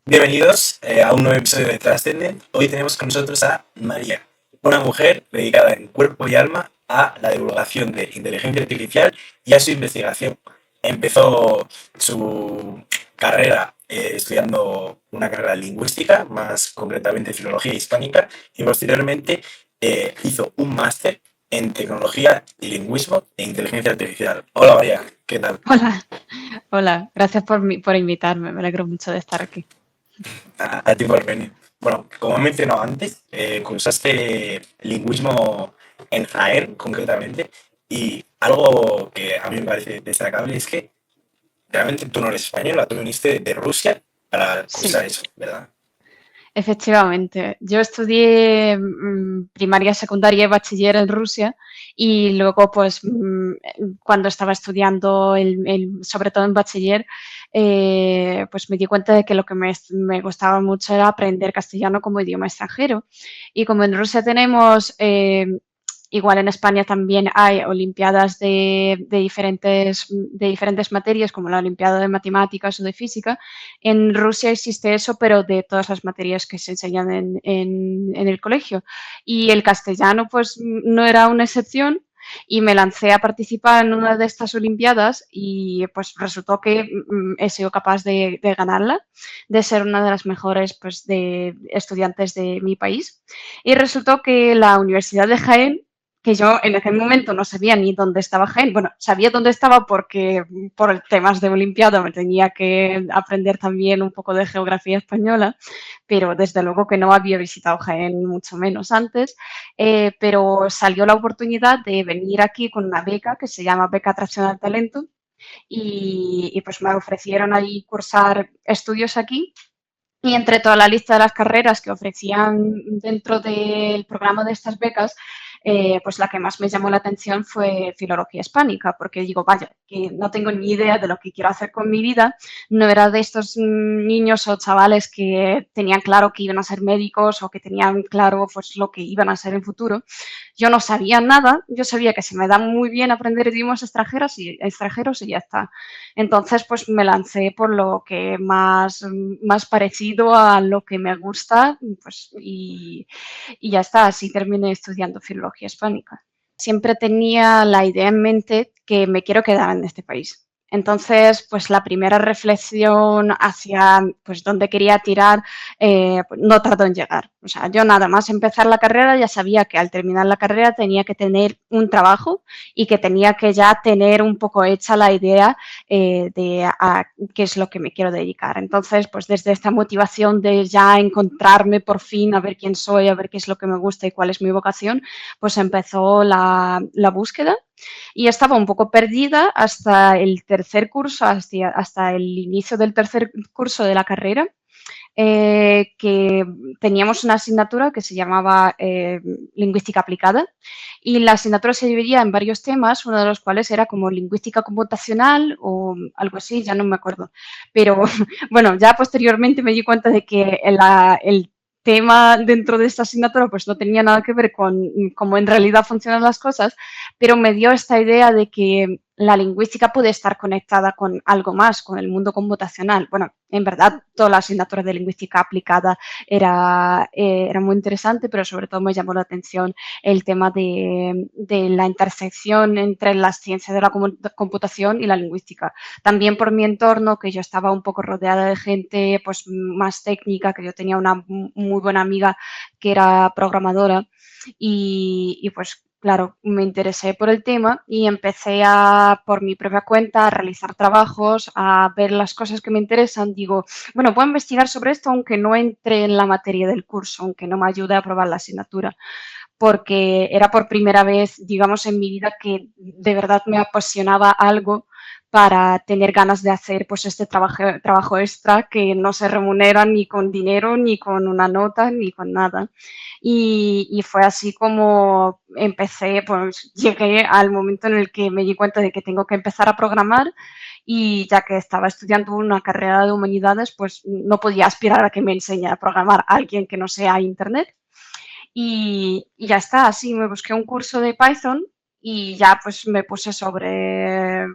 Bienvenidos a un nuevo episodio de Transcendent. Hoy tenemos con nosotros a María, una mujer dedicada en cuerpo y alma a la divulgación de inteligencia artificial y a su investigación. Empezó su carrera estudiando una carrera lingüística, más concretamente filología hispánica, y posteriormente hizo un máster en tecnología y lingüismo e inteligencia artificial. Hola María, ¿qué tal? Hola, hola, gracias por invitarme, me alegro mucho de estar aquí. A ti por venir. Bueno, como he mencionado antes, cursaste lingüismo en Jaén, concretamente, y algo que a mí me parece destacable es que realmente tú no eres española, tú viniste de Rusia para Sí, cursar eso, ¿verdad? efectivamente. Yo estudié primaria, secundaria y bachiller en Rusia y luego, pues, cuando estaba estudiando, sobre todo en bachiller, pues me di cuenta de que lo que me gustaba mucho era aprender castellano como idioma extranjero. Y como en Rusia tenemos igual en España también hay olimpiadas de diferentes materias, como la Olimpiada de Matemáticas o de Física. En Rusia existe eso, pero de todas las materias que se enseñan en el colegio. Y el castellano, pues, no era una excepción. Y me lancé a participar en una de estas Olimpiadas y pues resultó que he sido capaz de ganarla, de ser una de las mejores pues, de estudiantes de mi país. Y resultó que la Universidad de Jaén, que yo en aquel momento no sabía ni dónde estaba Jaén. Bueno, sabía dónde estaba porque por temas de Olimpiada me tenía que aprender también un poco de geografía española, pero desde luego que no había visitado Jaén ni mucho menos antes. Pero salió la oportunidad de venir aquí con una beca que se llama Beca Atracción al Talento y pues me ofrecieron ahí cursar estudios aquí y entre toda la lista de las carreras que ofrecían dentro del programa de estas becas, pues la que más me llamó la atención fue filología hispánica, porque digo, vaya, que no tengo ni idea de lo que quiero hacer con mi vida. No era de estos niños o chavales que tenían claro que iban a ser médicos o que tenían claro pues lo que iban a ser en futuro. Yo no sabía nada, yo sabía que se me da muy bien aprender idiomas extranjeros y ya está. Entonces, pues me lancé por lo que más parecido a lo que me gusta, pues, y ya está, así terminé estudiando filología hispánica. Siempre tenía la idea en mente que me quiero quedar en este país. Entonces, pues la primera reflexión hacia pues dónde quería tirar no tardó en llegar. O sea, yo nada más empezar la carrera ya sabía que al terminar la carrera tenía que tener un trabajo y que tenía que ya tener un poco hecha la idea de a qué es lo que me quiero dedicar. Entonces, pues desde esta motivación de ya encontrarme por fin, a ver quién soy, a ver qué es lo que me gusta y cuál es mi vocación, pues empezó la búsqueda y estaba un poco perdida hasta el tercer curso, hasta el inicio del tercer curso de la carrera, que teníamos una asignatura que se llamaba lingüística aplicada y la asignatura se dividía en varios temas, uno de los cuales era como lingüística computacional o algo así, ya no me acuerdo. Pero bueno, ya posteriormente me di cuenta de que el tema dentro de esta asignatura pues no tenía nada que ver con cómo en realidad funcionan las cosas, pero me dio esta idea de que la lingüística puede estar conectada con algo más, con el mundo computacional. Bueno, en verdad, toda la asignatura de lingüística aplicada era muy interesante, pero sobre todo me llamó la atención el tema de la intersección entre las ciencias de la computación y la lingüística. También por mi entorno, que yo estaba un poco rodeada de gente pues, más técnica, que yo tenía una muy buena amiga que era programadora y pues claro, me interesé por el tema y empecé por mi propia cuenta, a realizar trabajos, a ver las cosas que me interesan. Digo, bueno, puedo investigar sobre esto aunque no entre en la materia del curso, aunque no me ayude a aprobar la asignatura, porque era por primera vez, digamos, en mi vida que de verdad me apasionaba algo para tener ganas de hacer pues este trabajo extra que no se remunera ni con dinero, ni con una nota, ni con nada. Y fue así como empecé, pues llegué al momento en el que me di cuenta de que tengo que empezar a programar y ya que estaba estudiando una carrera de humanidades, pues no podía aspirar a que me enseñe a programar a alguien que no sea Internet. Y ya está, así me busqué un curso de Python y ya pues me puse sobre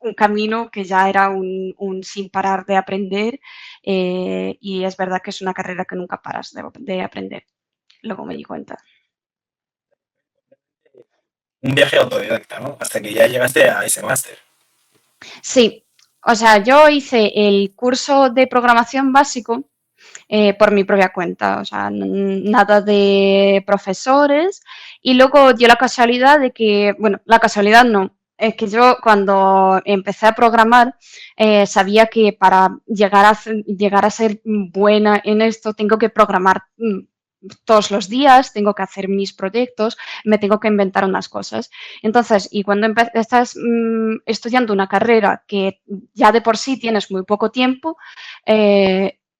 un camino que ya era un sin parar de aprender y es verdad que es una carrera que nunca paras de aprender. Luego me di cuenta. Un viaje autodidacta, ¿no? Hasta que ya llegaste a ese máster. Sí, o sea, yo hice el curso de programación básico por mi propia cuenta, o sea, nada de profesores. Y luego dio la casualidad de que, bueno, la casualidad no, es que yo cuando empecé a programar sabía que para llegar a ser buena en esto tengo que programar todos los días, tengo que hacer mis proyectos, me tengo que inventar unas cosas. Entonces, y cuando estás estudiando una carrera que ya de por sí tienes muy poco tiempo,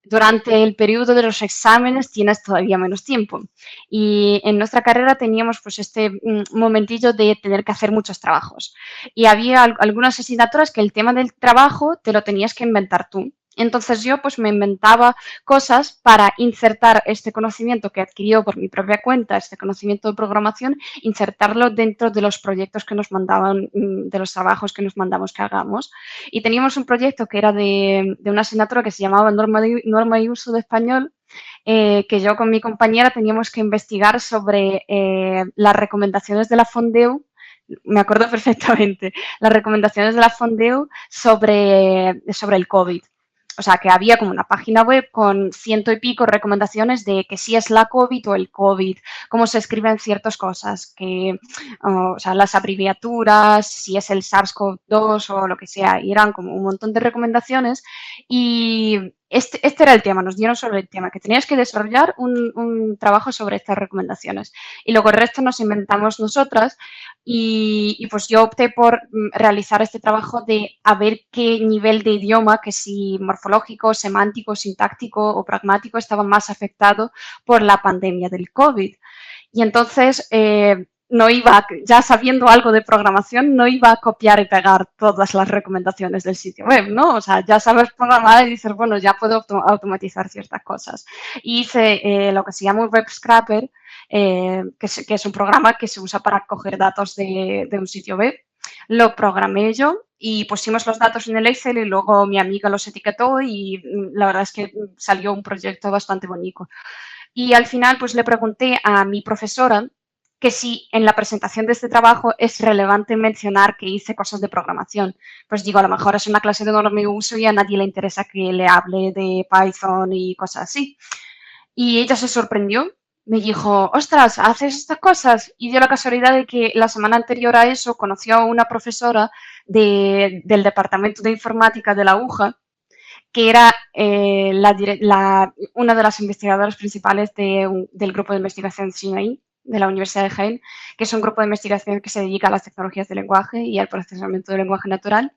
durante el periodo de los exámenes tienes todavía menos tiempo. Y en nuestra carrera teníamos pues este momentillo de tener que hacer muchos trabajos. Y había algunas asignaturas que el tema del trabajo te lo tenías que inventar tú. Entonces yo pues me inventaba cosas para insertar este conocimiento que adquirió por mi propia cuenta, este conocimiento de programación, insertarlo dentro de los proyectos que nos mandaban, de los trabajos que nos mandamos que hagamos. Y teníamos un proyecto que era de una asignatura que se llamaba Norma y Uso de Español, que yo con mi compañera teníamos que investigar sobre las recomendaciones de la Fondeu, me acuerdo perfectamente, las recomendaciones de la Fondeu sobre el COVID. O sea, que había como una página web con ciento y pico recomendaciones de que si es la COVID o el COVID, cómo se escriben ciertas cosas, que, o sea, las abreviaturas, si es el SARS-CoV-2 o lo que sea, y eran como un montón de recomendaciones. Y este era el tema, nos dieron sobre el tema, que tenías que desarrollar un trabajo sobre estas recomendaciones. Y luego el resto nos inventamos nosotras y pues yo opté por realizar este trabajo de a ver qué nivel de idioma, que si morfológico, semántico, sintáctico o pragmático estaba más afectado por la pandemia del COVID. Y entonces no iba, ya sabiendo algo de programación, no iba a copiar y pegar todas las recomendaciones del sitio web, ¿no? O sea, ya sabes programar y dices, bueno, ya puedo automatizar ciertas cosas. Y hice lo que se llama un web scraper, que es un programa que se usa para coger datos de un sitio web. Lo programé yo y pusimos los datos en el Excel y luego mi amiga los etiquetó y la verdad es que salió un proyecto bastante bonito. Y al final, pues le pregunté a mi profesora que si en la presentación de este trabajo es relevante mencionar que hice cosas de programación. Pues digo, a lo mejor es una clase de enorme uso y a nadie le interesa que le hable de Python y cosas así. Y ella se sorprendió, me dijo, ostras, ¿haces estas cosas? Y dio la casualidad de que la semana anterior a eso conoció a una profesora del departamento de informática de la UJA que era una de las investigadoras principales del grupo de investigación CINAI de la Universidad de Jaén, que es un grupo de investigación que se dedica a las tecnologías del lenguaje y al procesamiento del lenguaje natural.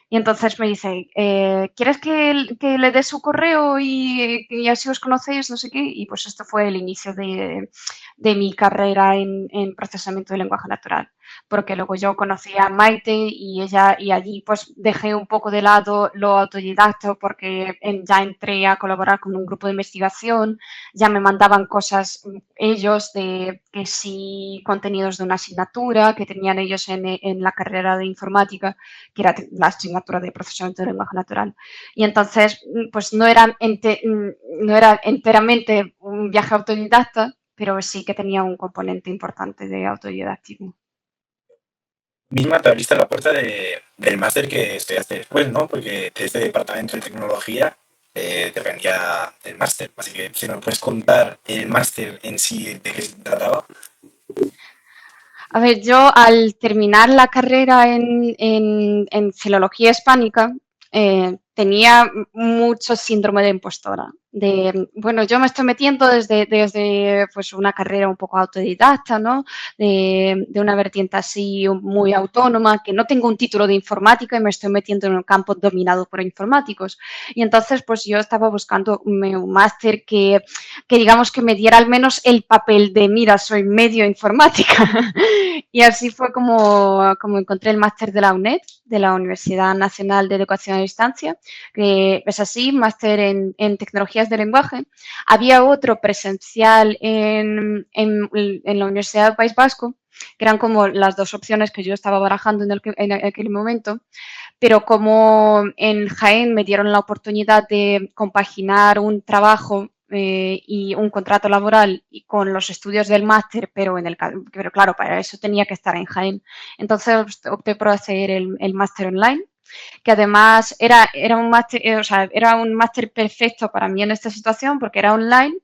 Y entonces me dice, ¿quieres que le dé su correo y así os conocéis? No sé qué. Y pues esto fue el inicio de mi carrera en procesamiento del lenguaje natural. Porque luego yo conocí a Maite y ella y allí pues dejé un poco de lado lo autodidacto porque ya entré a colaborar con un grupo de investigación, ya me mandaban cosas ellos de que sí contenidos de una asignatura que tenían ellos en la carrera de informática, que era la asignatura de procesamiento del lenguaje natural. Y entonces pues no era enteramente un viaje autodidacta, pero sí que tenía un componente importante de autodidactismo. Misma te abriste la puerta del máster que estudiaste después, ¿no? Porque de este departamento de tecnología dependía del máster. Así que si nos puedes contar el máster en sí, de qué se trataba. A ver, yo al terminar la carrera en filología hispánica tenía mucho síndrome de impostora. De, bueno, yo me estoy metiendo desde pues, una carrera un poco autodidacta, ¿no? De una vertiente así muy autónoma, que no tengo un título de informática y me estoy metiendo en un campo dominado por informáticos. Y entonces, pues yo estaba buscando un máster que digamos que me diera al menos el papel de, mira, soy medio informática. Y así fue como encontré el máster de la UNED, de la Universidad Nacional de Educación a Distancia, que es así, máster en tecnologías de lenguaje. Había otro presencial en la Universidad del País Vasco, que eran como las dos opciones que yo estaba barajando en aquel momento, pero como en Jaén me dieron la oportunidad de compaginar un trabajo y un contrato laboral y con los estudios del máster, pero claro, para eso tenía que estar en Jaén. Entonces opté por hacer el máster online, que además era un máster, o sea, era un máster perfecto para mí en esta situación porque era online,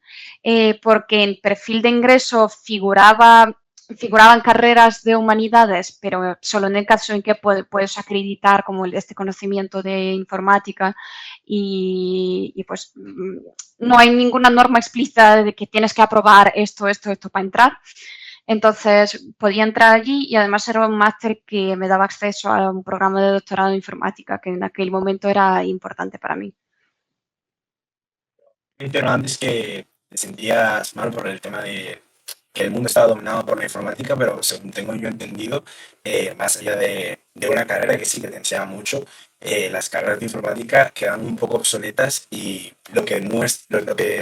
porque en perfil de ingreso figuraban carreras de humanidades, pero solo en el caso en que puedes acreditar como este conocimiento de informática y pues no hay ninguna norma explícita de que tienes que aprobar esto para entrar. Entonces podía entrar allí y además era un máster que me daba acceso a un programa de doctorado en informática que en aquel momento era importante para mí. Mencionó antes que te sentías mal por el tema de que el mundo estaba dominado por la informática, pero según tengo yo entendido, más allá de una carrera que sí que te enseña mucho, las carreras de informática quedan un poco obsoletas y lo que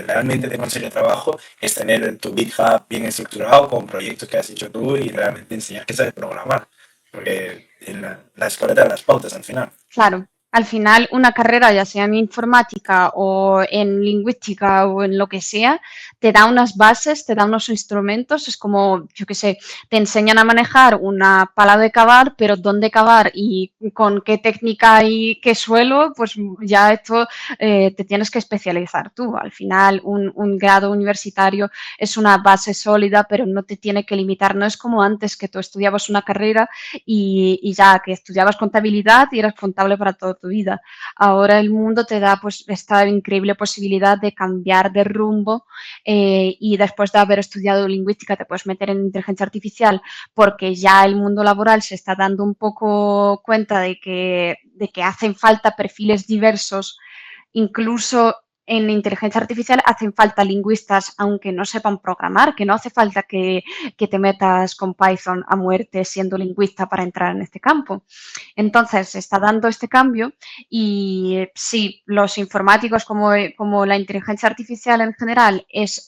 realmente te consigue trabajo es tener tu GitHub bien estructurado con proyectos que has hecho tú y realmente enseñar que sabes programar, porque en la escuela te da las pautas al final. Claro, al final una carrera, ya sea en informática o en lingüística o en lo que sea, te da unas bases, te da unos instrumentos, es como, yo qué sé, te enseñan a manejar una pala de cavar, pero dónde cavar y con qué técnica y qué suelo, pues ya esto te tienes que especializar tú. Al final un grado universitario es una base sólida, pero no te tiene que limitar. No es como antes que tú estudiabas una carrera y ya que estudiabas contabilidad y eras contable para toda tu vida. Ahora el mundo te da pues esta increíble posibilidad de cambiar de rumbo y después de haber estudiado lingüística te puedes meter en inteligencia artificial porque ya el mundo laboral se está dando un poco cuenta de que hacen falta perfiles diversos, incluso en inteligencia artificial hacen falta lingüistas, aunque no sepan programar, que no hace falta que te metas con Python a muerte siendo lingüista para entrar en este campo. Entonces, se está dando este cambio y sí, los informáticos como la inteligencia artificial en general es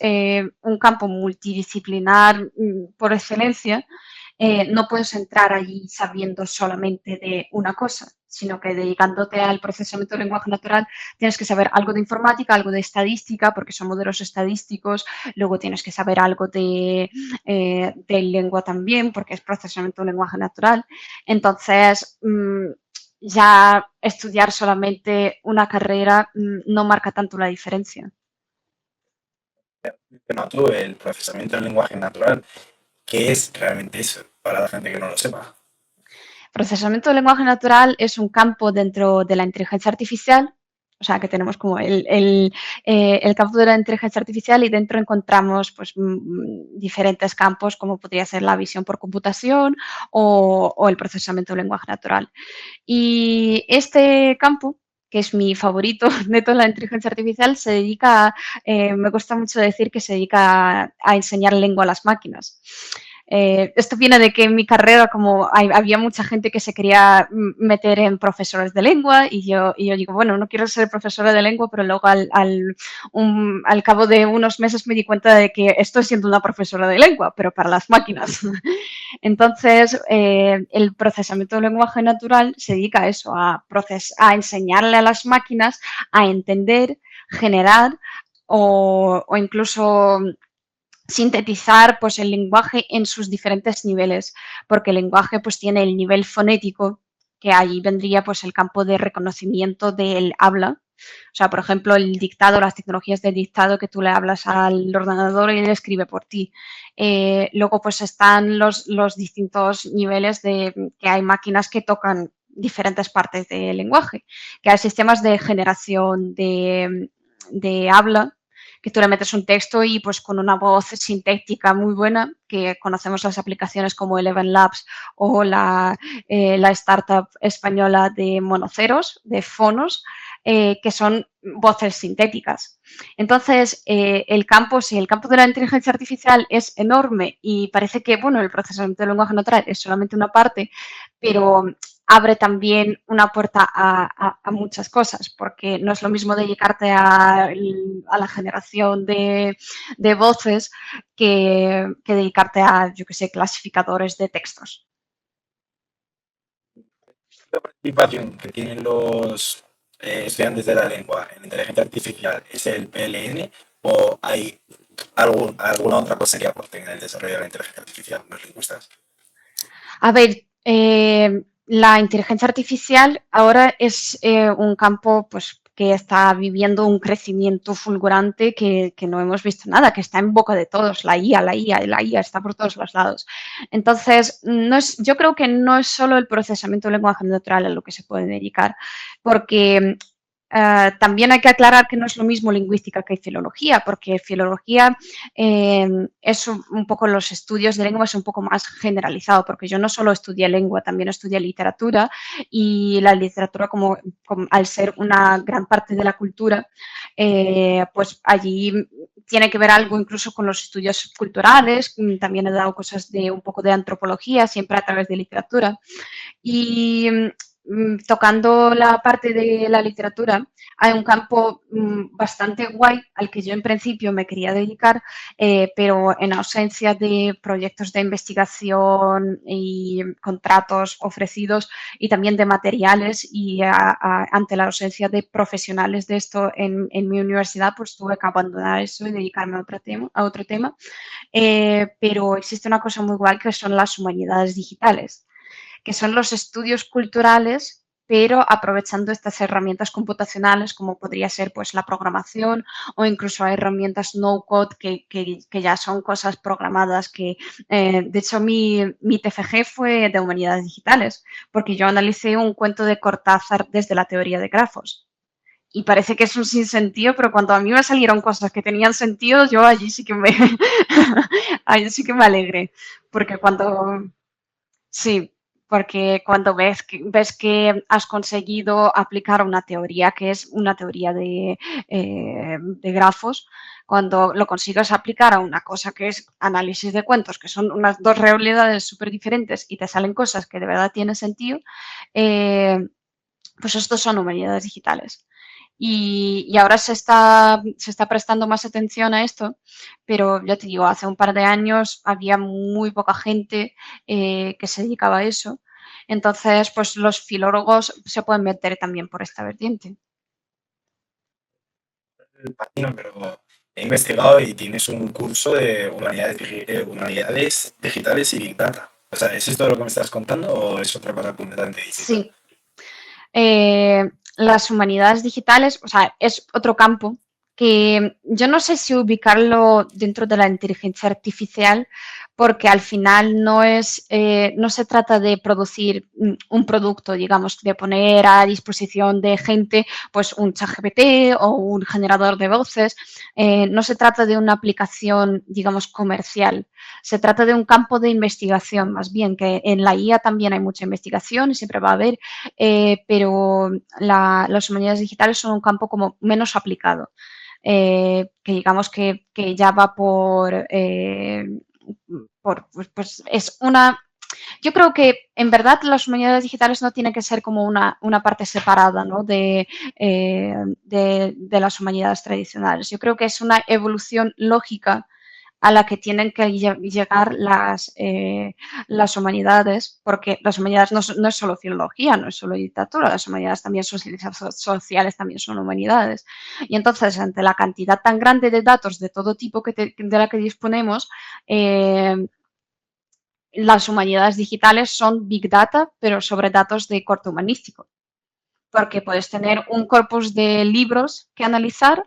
un campo multidisciplinar por excelencia, no puedes entrar allí sabiendo solamente de una cosa, sino que dedicándote al procesamiento del lenguaje natural tienes que saber algo de informática, algo de estadística, porque son modelos estadísticos, luego tienes que saber algo de lengua también, porque es procesamiento del lenguaje natural. Entonces, ya estudiar solamente una carrera no marca tanto la diferencia. No, tú, el procesamiento del lenguaje natural, ¿qué es realmente eso? Para la gente que no lo sepa. Procesamiento del lenguaje natural es un campo dentro de la inteligencia artificial, o sea que tenemos como el campo de la inteligencia artificial y dentro encontramos pues, diferentes campos como podría ser la visión por computación o el procesamiento del lenguaje natural. Y este campo, que es mi favorito de toda la inteligencia artificial, me gusta mucho decir que se dedica a enseñar lengua a las máquinas. Esto viene de que en mi carrera, como había mucha gente que se quería meter en profesores de lengua, y yo digo, bueno, no quiero ser profesora de lengua, pero luego al cabo de unos meses me di cuenta de que estoy siendo una profesora de lengua, pero para las máquinas. Entonces, el procesamiento del lenguaje natural se dedica a eso, a enseñarle a las máquinas a entender, generar o incluso sintetizar pues, el lenguaje en sus diferentes niveles, porque el lenguaje pues, tiene el nivel fonético, que ahí vendría pues, el campo de reconocimiento del habla. O sea, por ejemplo, el dictado, las tecnologías del dictado que tú le hablas al ordenador y él escribe por ti. Luego, pues están los distintos niveles de que hay máquinas que tocan diferentes partes del lenguaje, que hay sistemas de generación de habla que tú le metes un texto y pues con una voz sintética muy buena, que conocemos las aplicaciones como Eleven Labs o la startup española de monoceros, de fonos, que son voces sintéticas. Entonces, sí, el campo de la inteligencia artificial es enorme y parece que, bueno, el procesamiento del lenguaje natural es solamente una parte, pero abre también una puerta a muchas cosas, porque no es lo mismo dedicarte a la generación de voces que dedicarte a, yo qué sé, clasificadores de textos. participación que tienen los estudiantes de la lengua en inteligencia artificial es el PLN o hay alguna otra cosa que aporten en el desarrollo de la inteligencia artificial los lingüistas? A ver, la inteligencia artificial ahora es un campo pues, que está viviendo un crecimiento fulgurante que no hemos visto nada, que está en boca de todos, la IA está por todos los lados. Entonces, yo creo que no es solo el procesamiento de lenguaje natural a lo que se puede dedicar, porque también hay que aclarar que no es lo mismo lingüística que filología, porque filología es un poco los estudios de lengua es un poco más generalizado, porque yo no solo estudié lengua, también estudié literatura y la literatura como al ser una gran parte de la cultura, pues allí tiene que ver algo incluso con los estudios culturales, también he dado cosas de un poco de antropología, siempre a través de literatura. Y tocando la parte de la literatura, hay un campo bastante guay al que yo en principio me quería dedicar, pero en ausencia de proyectos de investigación y contratos ofrecidos y también de materiales y ante la ausencia de profesionales de esto en mi universidad, pues tuve que abandonar eso y dedicarme a otro tema. Pero existe una cosa muy guay que son las humanidades digitales, que son los estudios culturales, pero aprovechando estas herramientas computacionales como podría ser pues la programación o incluso hay herramientas no code que ya son cosas programadas que de hecho mi TFG fue de humanidades digitales porque yo analicé un cuento de Cortázar desde la teoría de grafos y parece que es un sinsentido, pero cuando a mí me salieron cosas que tenían sentido, yo allí sí que me, allí sí que me alegré, porque cuando, sí, porque cuando ves que has conseguido aplicar una teoría que es una teoría de grafos, cuando lo consigues aplicar a una cosa que es análisis de cuentos, que son unas dos realidades súper diferentes y te salen cosas que de verdad tienen sentido, eh, pues estos son humanidades digitales. Y ahora se está prestando más atención a esto, pero ya te digo, hace un par de años había muy poca gente que se dedicaba a eso. Entonces, pues los filólogos se pueden meter también por esta vertiente. Imagino, pero he investigado y tienes un curso de humanidades digitales y Big Data. O sea, ¿es esto lo que me estás contando o es otra cosa completamente distinta? Sí, las humanidades digitales, o sea, es otro campo que yo no sé si ubicarlo dentro de la inteligencia artificial, porque al final no se trata de producir un producto, digamos, de poner a disposición de gente pues un ChatGPT o un generador de voces. No se trata de una aplicación, digamos, comercial. Se trata de un campo de investigación, más bien, que en la IA también hay mucha investigación y siempre va a haber, pero las humanidades digitales son un campo como menos aplicado, que digamos que ya va pues es una... Yo creo que en verdad las humanidades digitales no tienen que ser como una parte separada, ¿no? De las humanidades tradicionales. Yo creo que es una evolución lógica a la que tienen que llegar las humanidades, porque las humanidades no es solo filología, no es solo literatura, las humanidades también son ciencias sociales, también son humanidades. Y entonces, ante la cantidad tan grande de datos de todo tipo de la que disponemos, las humanidades digitales son big data, pero sobre datos de corte humanístico, porque puedes tener un corpus de libros que analizar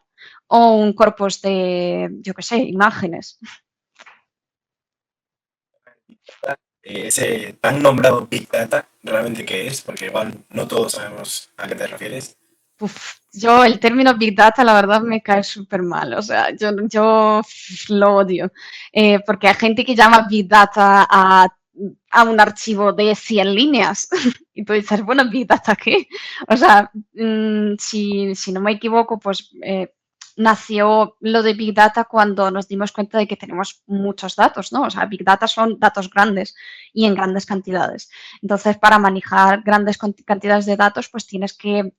o un corpus de, yo qué sé, imágenes. Ese tan nombrado Big Data, ¿realmente qué es? Porque igual no todos sabemos a qué te refieres. Uf, yo el término Big Data la verdad me cae súper mal, o sea, yo lo odio, porque hay gente que llama Big Data a un archivo de 100 líneas y tú dices, bueno, Big Data, ¿qué? O sea, si no me equivoco, pues nació lo de Big Data cuando nos dimos cuenta de que tenemos muchos datos, ¿no? O sea, Big Data son datos grandes y en grandes cantidades. Entonces, para manejar grandes cantidades de datos, pues tienes que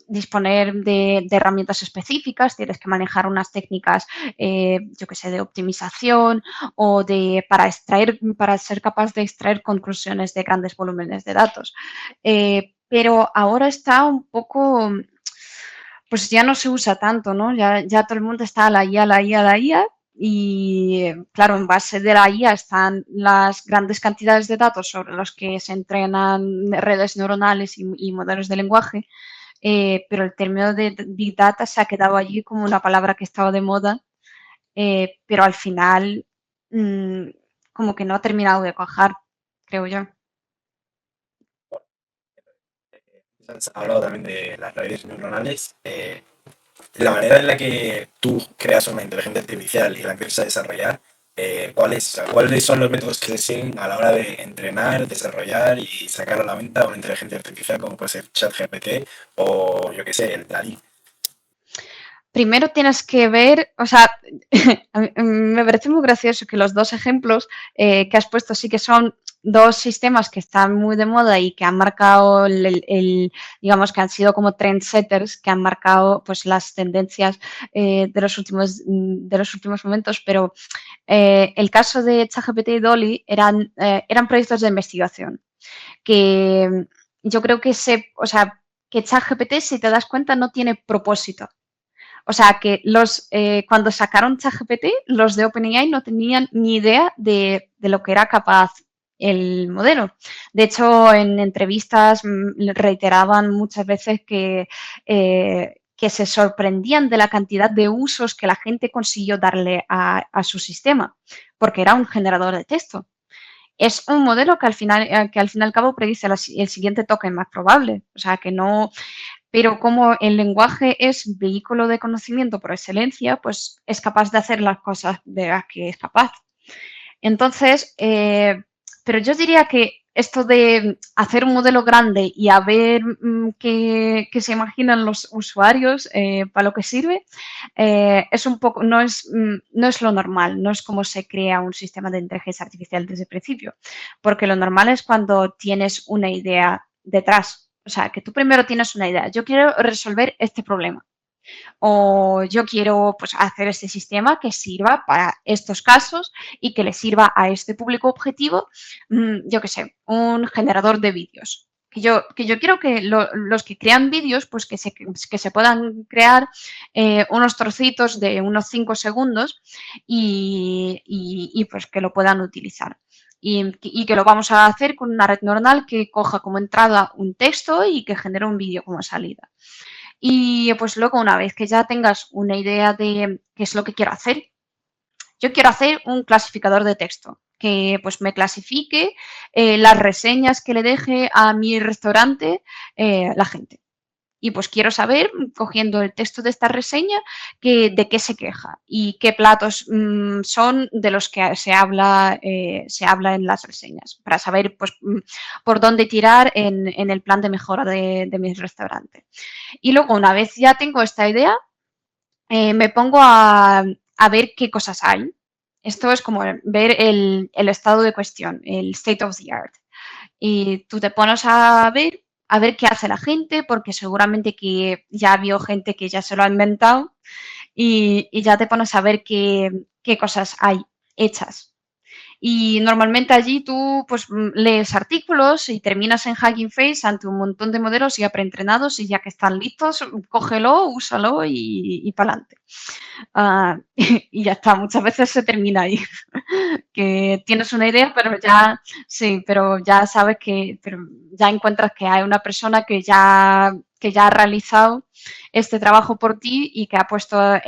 disponer de herramientas específicas, tienes que manejar unas técnicas, yo que sé, de optimización o para ser capaz de extraer conclusiones de grandes volúmenes de datos. pero ahora está un poco, pues ya no se usa tanto, ¿no? Ya todo el mundo está a la IA, la IA, la IA. Y claro, en base de la IA están las grandes cantidades de datos sobre los que se entrenan redes neuronales y modelos de lenguaje, pero el término de Big Data se ha quedado allí como una palabra que estaba de moda, pero al final mmm, como que no ha terminado de cuajar, creo yo. Has hablado también de las redes neuronales. La manera en la que tú creas una inteligencia artificial y la empiezas a desarrollar, ¿cuáles son los métodos que se siguen a la hora de entrenar, desarrollar y sacar a la venta una inteligencia artificial como puede ser ChatGPT o yo qué sé, el DALI? Primero tienes que ver, o sea, me parece muy gracioso que los dos ejemplos que has puesto sí que son dos sistemas que están muy de moda y que han marcado digamos que han sido como trendsetters, que han marcado pues las tendencias de los últimos momentos, pero el caso de ChatGPT y Dolly eran proyectos de investigación que yo creo que o sea, que ChatGPT, si te das cuenta, no tiene propósito. O sea, que cuando sacaron ChatGPT, los de OpenAI no tenían ni idea de lo que era capaz el modelo. De hecho, en entrevistas reiteraban muchas veces que se sorprendían de la cantidad de usos que la gente consiguió darle a su sistema, porque era un generador de texto. Es un modelo que al fin y al cabo predice el siguiente token más probable. O sea, que no, pero como el lenguaje es vehículo de conocimiento por excelencia, pues es capaz de hacer las cosas de las que es capaz. Entonces, pero yo diría que esto de hacer un modelo grande y a ver qué se imaginan los usuarios para lo que sirve, es un poco, no es lo normal, no es como se crea un sistema de inteligencia artificial desde el principio, porque lo normal es cuando tienes una idea detrás. O sea, que tú primero tienes una idea. Yo quiero resolver este problema o yo quiero pues, hacer este sistema que sirva para estos casos y que le sirva a este público objetivo, yo qué sé, un generador de vídeos. Que yo quiero que los que crean vídeos, pues que se puedan crear unos trocitos de unos 5 segundos y pues que lo puedan utilizar. Y que lo vamos a hacer con una red neuronal que coja como entrada un texto y que genere un vídeo como salida. Y pues luego, una vez que ya tengas una idea de qué es lo que quiero hacer, yo quiero hacer un clasificador de texto que pues me clasifique las reseñas que le deje a mi restaurante la gente. Y pues quiero saber, cogiendo el texto de esta reseña, de qué se queja y qué platos son de los que se habla en las reseñas, para saber pues, por dónde tirar en el plan de mejora de mi restaurante. Y luego, una vez ya tengo esta idea, me pongo a ver qué cosas hay. Esto es como ver el estado de cuestión, el state of the art. Y tú te pones a ver qué hace la gente, porque seguramente que ya vio gente que ya se lo ha inventado y ya te pones a ver qué cosas hay hechas. Y normalmente allí tú pues lees artículos y terminas en Hugging Face ante un montón de modelos ya preentrenados y ya que están listos, cógelo, úsalo y para adelante. Y ya está, muchas veces se termina ahí. Que tienes una idea, pero ya, sí, pero ya sabes pero ya encuentras que hay una persona que ya ha realizado este trabajo por ti y que ha puesto a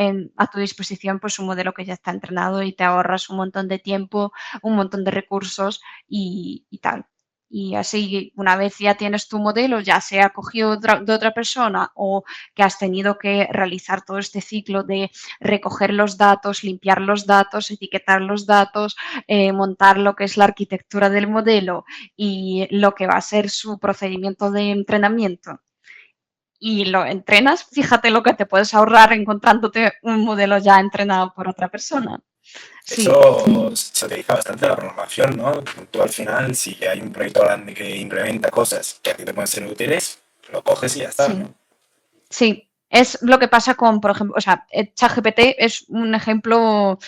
tu disposición pues un modelo que ya está entrenado y te ahorras un montón de tiempo, un montón de recursos y tal. Y así, una vez ya tienes tu modelo, ya sea cogido de otra persona o que has tenido que realizar todo este ciclo de recoger los datos, limpiar los datos, etiquetar los datos, montar lo que es la arquitectura del modelo y lo que va a ser su procedimiento de entrenamiento y lo entrenas, fíjate lo que te puedes ahorrar encontrándote un modelo ya entrenado por otra persona. Sí, Eso se utiliza bastante en la programación, ¿no? Tú al final, si hay un proyecto grande que implementa cosas que a ti te pueden ser útiles, lo coges y ya está, sí, ¿no? sí. Es lo que pasa con, por ejemplo, o sea, ChatGPT es un ejemplo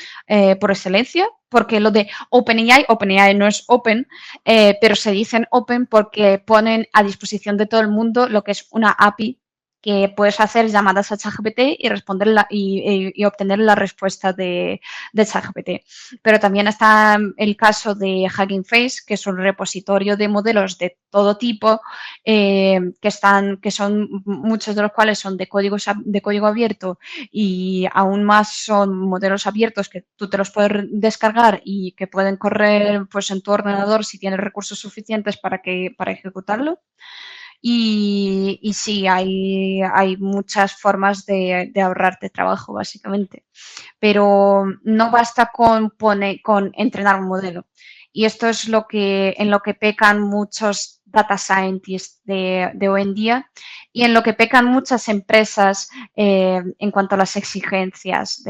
por excelencia, porque lo de OpenAI no es open, pero se dicen open porque ponen a disposición de todo el mundo lo que es una API que puedes hacer llamadas a ChatGPT y responderla y obtener la respuesta de ChatGPT. Pero también está el caso de Hugging Face, que es un repositorio de modelos de todo tipo, que son muchos de los cuales son de código abierto y aún más son modelos abiertos que tú te los puedes descargar y que pueden correr pues, en tu ordenador si tienes recursos suficientes para ejecutarlo. Y sí, hay muchas formas de ahorrarte trabajo, básicamente. Pero no basta con entrenar un modelo. Y esto es en lo que pecan muchos data scientists de hoy en día y en lo que pecan muchas empresas en cuanto a las exigencias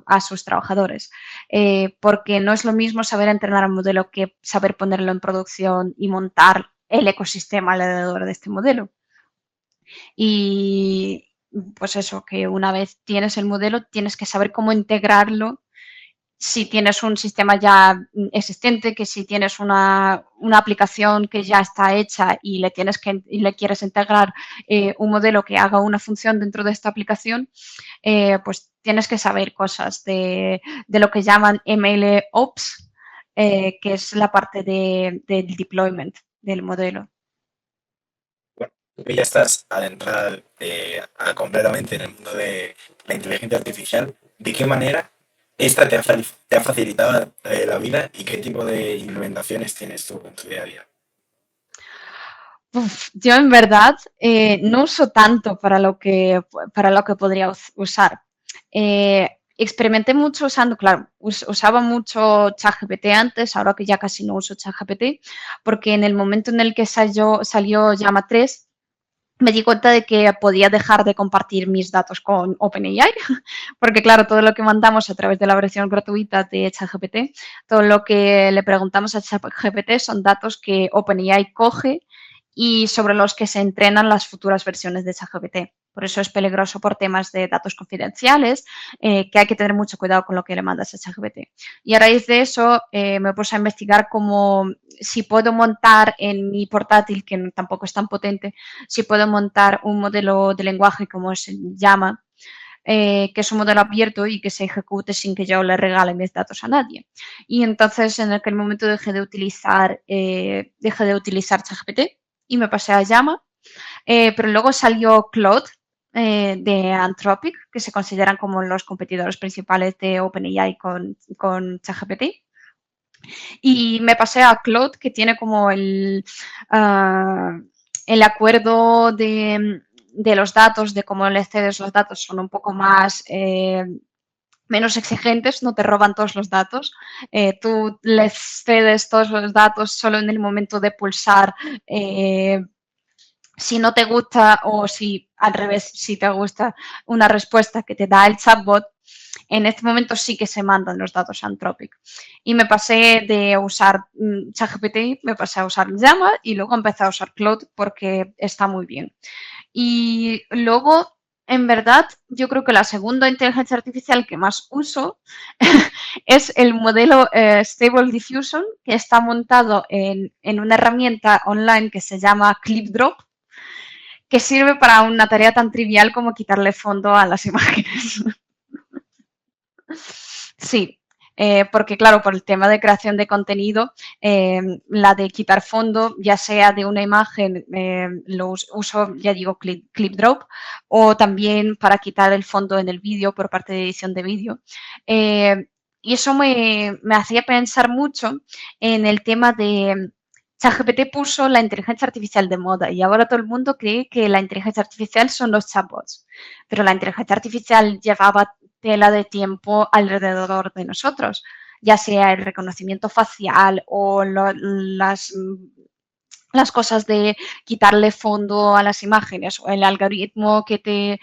a sus trabajadores. Porque no es lo mismo saber entrenar un modelo que saber ponerlo en producción y montar el ecosistema alrededor de este modelo. Y pues eso, que una vez tienes el modelo, tienes que saber cómo integrarlo si tienes un sistema ya existente, que si tienes una aplicación que ya está hecha y le quieres integrar un modelo que haga una función dentro de esta aplicación, pues tienes que saber cosas de lo que llaman ML Ops, que es la parte del deployment del modelo. Bueno, tú que ya estás adentrada completamente en el mundo de la inteligencia artificial, ¿de qué manera esta te ha facilitado la vida y qué tipo de implementaciones tienes tú en tu día a día? Uf, yo en verdad no uso tanto para lo que podría usar. Experimenté mucho usando, claro, usaba mucho ChatGPT antes, ahora que ya casi no uso ChatGPT, porque en el momento en el que salió Llama 3, me di cuenta de que podía dejar de compartir mis datos con OpenAI, porque claro, todo lo que mandamos a través de la versión gratuita de ChatGPT, todo lo que le preguntamos a ChatGPT son datos que OpenAI coge y sobre los que se entrenan las futuras versiones de ChatGPT. Por eso es peligroso por temas de datos confidenciales, que hay que tener mucho cuidado con lo que le mandas a ChatGPT. Y a raíz de eso me puse a investigar cómo si puedo montar en mi portátil, que tampoco es tan potente, si puedo montar un modelo de lenguaje como se llama, que es un modelo abierto y que se ejecute sin que yo le regale mis datos a nadie. Y entonces en aquel momento dejé de utilizar ChatGPT y me pasé a Llama, pero luego salió Claude de Anthropic, que se consideran como los competidores principales de OpenAI con ChatGPT. Y me pasé a Claude, que tiene como el acuerdo de los datos, de cómo le cedes los datos, son un poco más menos exigentes, no te roban todos los datos. Tú les cedes todos los datos solo en el momento de pulsar si no te gusta o si al revés, si te gusta una respuesta que te da el chatbot, en este momento sí que se mandan los datos a Anthropic. Y me pasé de usar ChatGPT, me pasé a usar Llama y luego empecé a usar Claude porque está muy bien. Y luego, en verdad, yo creo que la segunda inteligencia artificial que más uso es el modelo Stable Diffusion, que está montado en una herramienta online que se llama ClipDrop, que sirve para una tarea tan trivial como quitarle fondo a las imágenes. Sí, porque claro, por el tema de creación de contenido, la de quitar fondo, ya sea de una imagen, lo uso, ya digo, ClipDrop, o también para quitar el fondo en el vídeo por parte de edición de vídeo. Y eso me hacía pensar mucho en el tema de ChatGPT puso la inteligencia artificial de moda y ahora todo el mundo cree que la inteligencia artificial son los chatbots, pero la inteligencia artificial llevaba tela de tiempo alrededor de nosotros, ya sea el reconocimiento facial o las cosas de quitarle fondo a las imágenes o el algoritmo que te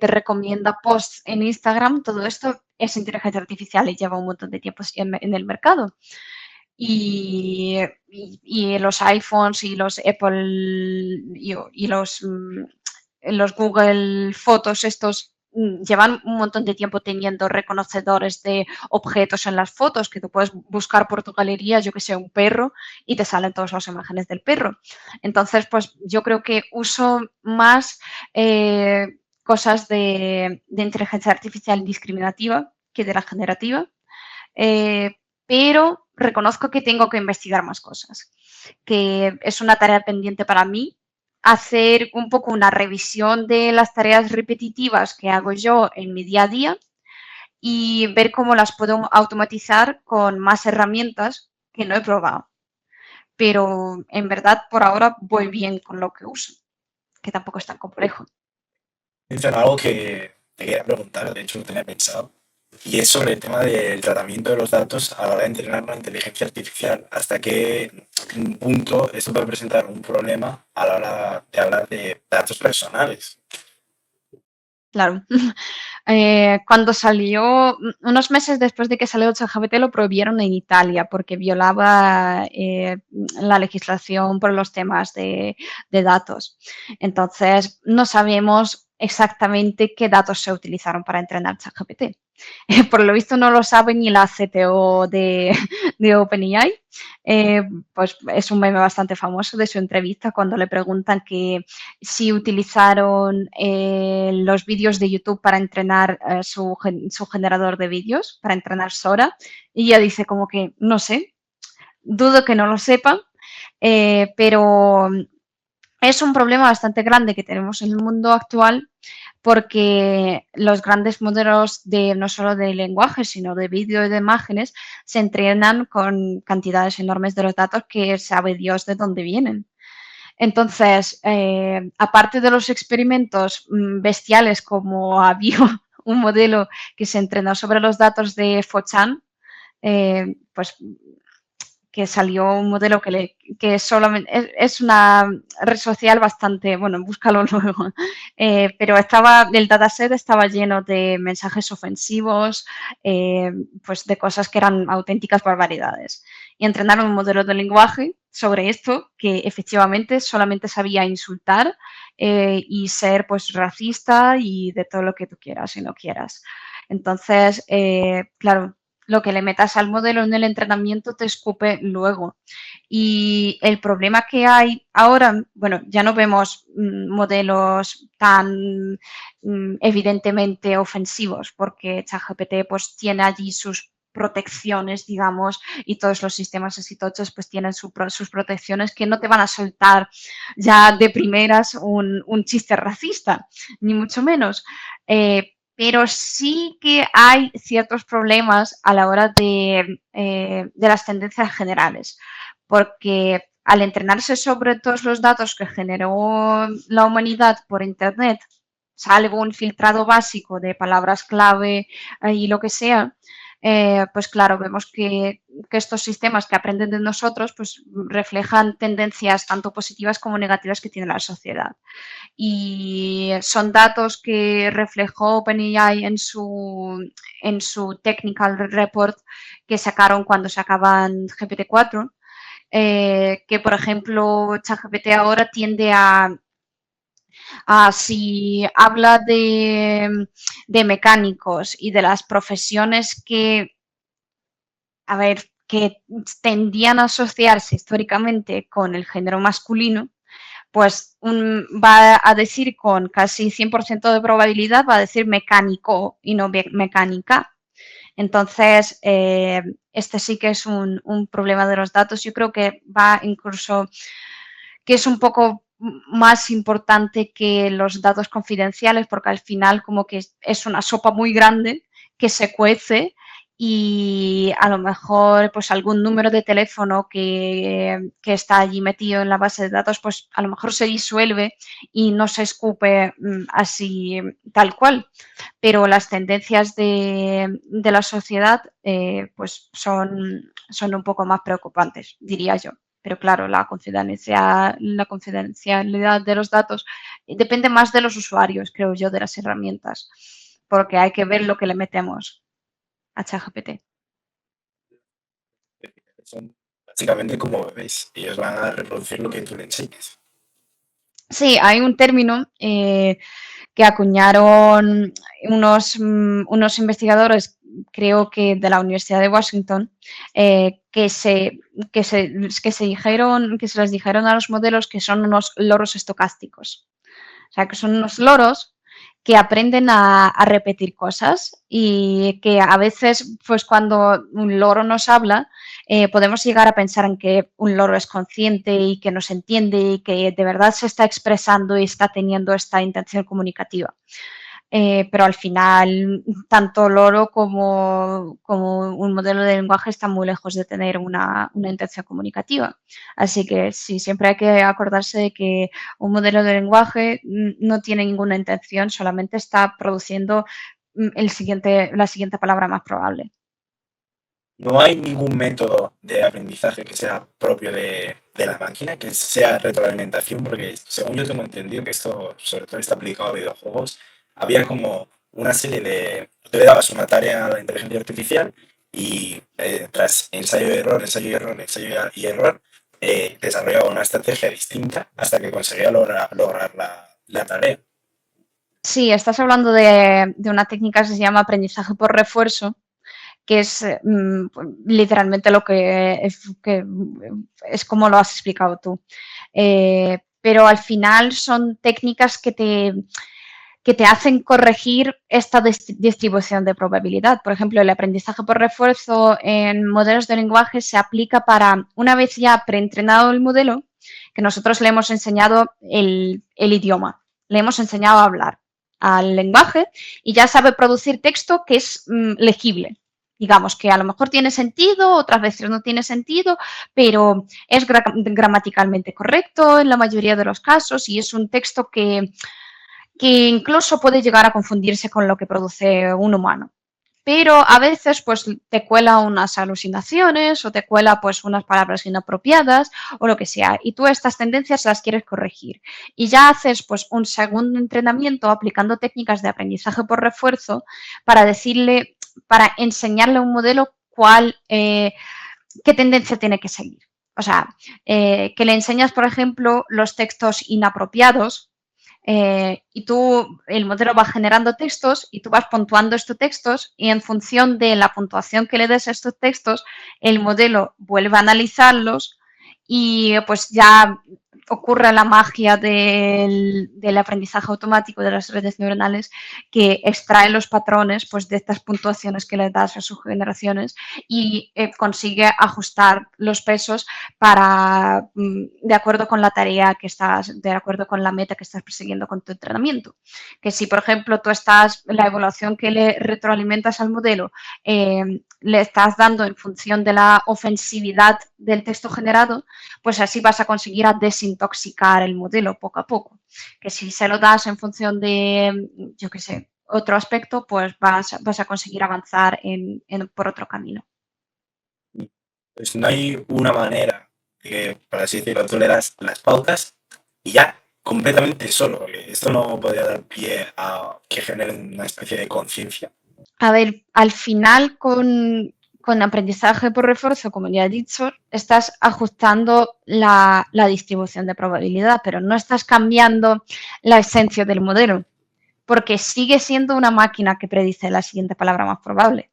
recomienda posts en Instagram, todo esto es inteligencia artificial y lleva un montón de tiempo en el mercado. Y los iPhones y los Apple y los los Google Fotos estos llevan un montón de tiempo teniendo reconocedores de objetos en las fotos que tú puedes buscar por tu galería, yo que sé, un perro y te salen todas las imágenes del perro. Entonces, pues yo creo que uso más cosas de inteligencia artificial discriminativa que de la generativa, pero reconozco que tengo que investigar más cosas, que es una tarea pendiente para mí, hacer un poco una revisión de las tareas repetitivas que hago yo en mi día a día y ver cómo las puedo automatizar con más herramientas que no he probado. Pero en verdad por ahora voy bien con lo que uso, que tampoco es tan complejo. Mencionó algo que te quería preguntar, de hecho lo tenía pensado, y es sobre el tema del tratamiento de los datos a la hora de entrenar una inteligencia artificial. ¿Hasta qué punto esto puede presentar un problema a la hora de hablar de datos personales? Claro. Cuando salió, unos meses después de que salió ChatGPT, lo prohibieron en Italia porque violaba la legislación por los temas de datos. Entonces, no sabemos exactamente qué datos se utilizaron para entrenar ChatGPT. Por lo visto no lo sabe ni la CTO de OpenAI. Eh, pues es un meme bastante famoso de su entrevista cuando le preguntan que si utilizaron los vídeos de YouTube para entrenar su generador de vídeos, para entrenar Sora, y ella dice como que no sé, dudo que no lo sepa, pero es un problema bastante grande que tenemos en el mundo actual porque los grandes modelos de no solo de lenguaje, sino de vídeo y de imágenes se entrenan con cantidades enormes de los datos que sabe Dios de dónde vienen. Entonces, aparte de los experimentos bestiales como había un modelo que se entrenó sobre los datos de Fochan, pues que salió un modelo que solamente es una red social bastante, bueno, búscalo luego, pero el dataset estaba lleno de mensajes ofensivos, pues de cosas que eran auténticas barbaridades. Y entrenaron un modelo de lenguaje sobre esto que efectivamente solamente sabía insultar y ser pues racista y de todo lo que tú quieras y no quieras. Entonces, claro, lo que le metas al modelo en el entrenamiento te escupe luego. Y el problema que hay ahora, bueno, ya no vemos modelos tan evidentemente ofensivos, porque ChatGPT pues tiene allí sus protecciones, digamos, y todos los sistemas exitosos pues tienen sus protecciones que no te van a soltar ya de primeras un chiste racista, ni mucho menos. Pero sí que hay ciertos problemas a la hora de las tendencias generales, porque al entrenarse sobre todos los datos que generó la humanidad por Internet, salvo un filtrado básico de palabras clave y lo que sea, pues claro, vemos que estos sistemas que aprenden de nosotros pues reflejan tendencias tanto positivas como negativas que tiene la sociedad y son datos que reflejó OpenAI en su technical report que sacaron cuando sacaban GPT-4, que por ejemplo ChatGPT ahora tiende a si habla de mecánicos y de las profesiones que, a ver, que tendían a asociarse históricamente con el género masculino, pues va a decir con casi 100% de probabilidad, va a decir mecánico y no mecánica. Entonces, este sí que es un problema de los datos. Yo creo que va incluso, que es un poco más importante que los datos confidenciales, porque al final como que es una sopa muy grande que se cuece y a lo mejor pues algún número de teléfono que está allí metido en la base de datos, pues a lo mejor se disuelve y no se escupe así tal cual. Pero las tendencias de la sociedad pues son un poco más preocupantes, diría yo. Pero claro, la confidencialidad de los datos depende más de los usuarios, creo yo, de las herramientas, porque hay que ver lo que le metemos a ChatGPT. Son básicamente como bebés, ellos van a reproducir lo que tú le enseñes. Sí, hay un término que acuñaron unos investigadores, creo que de la Universidad de Washington, que, se, que se les dijeron a los modelos que son unos loros estocásticos. O sea, que son unos loros que aprenden a repetir cosas y que a veces, pues cuando un loro nos habla, podemos llegar a pensar en que un loro es consciente y que nos entiende y que de verdad se está expresando y está teniendo esta intención comunicativa. Pero al final tanto loro como, un modelo de lenguaje están muy lejos de tener una intención comunicativa. Así que sí, siempre hay que acordarse de que un modelo de lenguaje no tiene ninguna intención, solamente está produciendo la siguiente palabra más probable. No hay ningún método de aprendizaje que sea propio de la máquina, que sea retroalimentación, porque según yo tengo entendido que esto sobre todo está aplicado a videojuegos, había como una serie de... Tú le dabas una tarea a la inteligencia artificial y tras ensayo y error, ensayo y error, ensayo y error, desarrollaba una estrategia distinta hasta que conseguía lograr la tarea. Sí, estás hablando de una técnica que se llama aprendizaje por refuerzo, que es literalmente que es como lo has explicado tú. Pero al final son técnicas que te hacen corregir esta distribución de probabilidad. Por ejemplo, el aprendizaje por refuerzo en modelos de lenguaje se aplica para, una vez ya preentrenado el modelo, que nosotros le hemos enseñado el idioma, le hemos enseñado a hablar al lenguaje y ya sabe producir texto que es legible. Digamos que a lo mejor tiene sentido, otras veces no tiene sentido, pero es gramaticalmente correcto en la mayoría de los casos y es un texto que incluso puede llegar a confundirse con lo que produce un humano. Pero a veces pues te cuela unas alucinaciones o te cuela pues unas palabras inapropiadas o lo que sea y tú estas tendencias las quieres corregir y ya haces pues un segundo entrenamiento aplicando técnicas de aprendizaje por refuerzo para decirle, para enseñarle a un modelo qué tendencia tiene que seguir. O sea, que le enseñas, por ejemplo, los textos inapropiados y tú, el modelo va generando textos y tú vas puntuando estos textos y en función de la puntuación que le des a estos textos, el modelo vuelve a analizarlos y pues ya ocurre la magia del aprendizaje automático de las redes neuronales que extrae los patrones pues, de estas puntuaciones que le das a sus generaciones y consigue ajustar los pesos para, de acuerdo con la tarea que estás, de acuerdo con la meta que estás persiguiendo con tu entrenamiento. Que si, por ejemplo, tú estás, la evaluación que le retroalimentas al modelo, le estás dando en función de la ofensividad del texto generado, pues así vas a conseguir a desintoxicar el modelo poco a poco. Que si se lo das en función de, yo qué sé, otro aspecto, pues vas a conseguir avanzar por otro camino. Pues no hay una manera de que, por así decirlo, tú le das las pautas y ya completamente solo, porque esto no podría dar pie a que genere una especie de conciencia. A ver, al final con aprendizaje por refuerzo, como ya he dicho, estás ajustando la distribución de probabilidad, pero no estás cambiando la esencia del modelo, porque sigue siendo una máquina que predice la siguiente palabra más probable.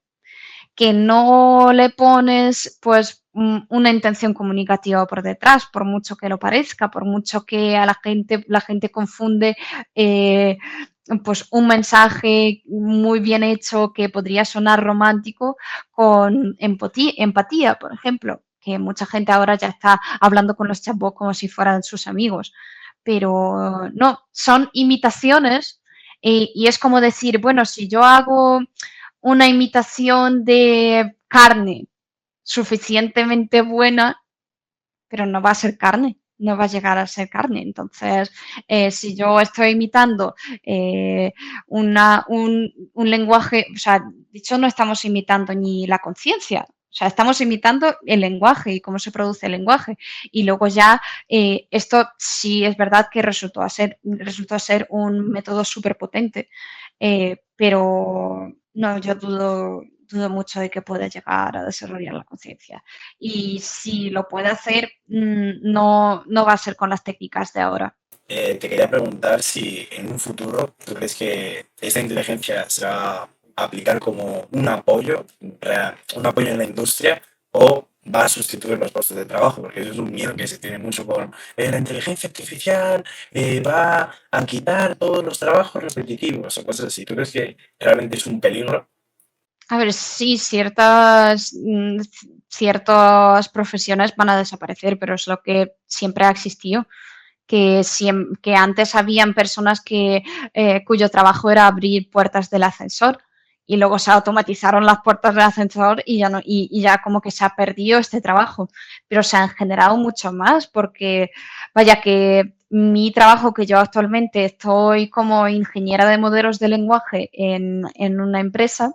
Que no le pones pues una intención comunicativa por detrás, por mucho que lo parezca, por mucho que a la gente confunde pues un mensaje muy bien hecho que podría sonar romántico con empatía, por ejemplo, que mucha gente ahora ya está hablando con los chatbots como si fueran sus amigos, pero no, son imitaciones y es como decir, bueno, si yo hago una imitación de carne suficientemente buena, pero no va a ser carne, no va a llegar a ser carne. Entonces, si yo estoy imitando un lenguaje, o sea, dicho no estamos imitando ni la conciencia, o sea, estamos imitando el lenguaje y cómo se produce el lenguaje. Y luego ya, esto sí es verdad que resultó ser un método súper potente, pero no, yo dudo mucho de que pueda llegar a desarrollar la conciencia. Y si lo puede hacer, no va a ser con las técnicas de ahora. te quería preguntar si en un futuro tú crees que esta inteligencia se va a aplicar como un apoyo en la industria o va a sustituir los puestos de trabajo, porque eso es un miedo que se tiene mucho con la inteligencia artificial, va a quitar todos los trabajos repetitivos o cosas así. ¿Tú crees que realmente es un peligro? A ver, sí, ciertas profesiones van a desaparecer, pero es lo que siempre ha existido. Que antes habían personas cuyo trabajo era abrir puertas del ascensor y luego se automatizaron las puertas del ascensor y ya, no, y ya como que se ha perdido este trabajo, pero se han generado mucho más porque vaya que mi trabajo que yo actualmente estoy como ingeniera de modelos de lenguaje en una empresa,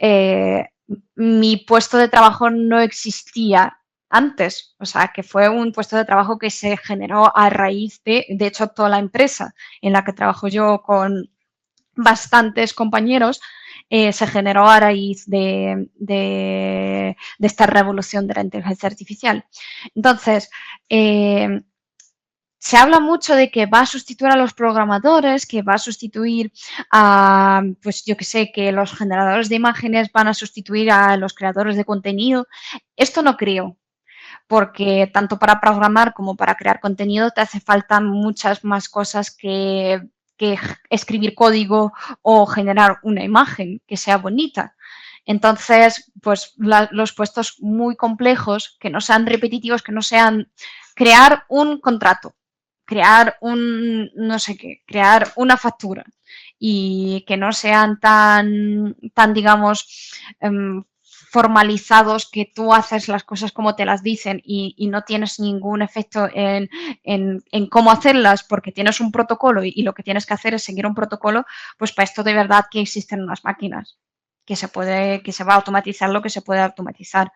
eh, mi puesto de trabajo no existía antes, o sea, que fue un puesto de trabajo que se generó a raíz de hecho, toda la empresa en la que trabajo yo con bastantes compañeros, se generó a raíz de esta revolución de la inteligencia artificial. Entonces, se habla mucho de que va a sustituir a los programadores, que va a sustituir a, pues yo que sé, que los generadores de imágenes van a sustituir a los creadores de contenido. Esto no creo, porque tanto para programar como para crear contenido te hace falta muchas más cosas que escribir código o generar una imagen que sea bonita. Entonces, pues los puestos muy complejos, que no sean repetitivos, que no sean crear un contrato, crear un no sé qué, crear una factura y que no sean tan digamos, formalizados, que tú haces las cosas como te las dicen y no tienes ningún efecto en cómo hacerlas porque tienes un protocolo y lo que tienes que hacer es seguir un protocolo, pues para esto de verdad que existen unas máquinas que se va a automatizar lo que se puede automatizar.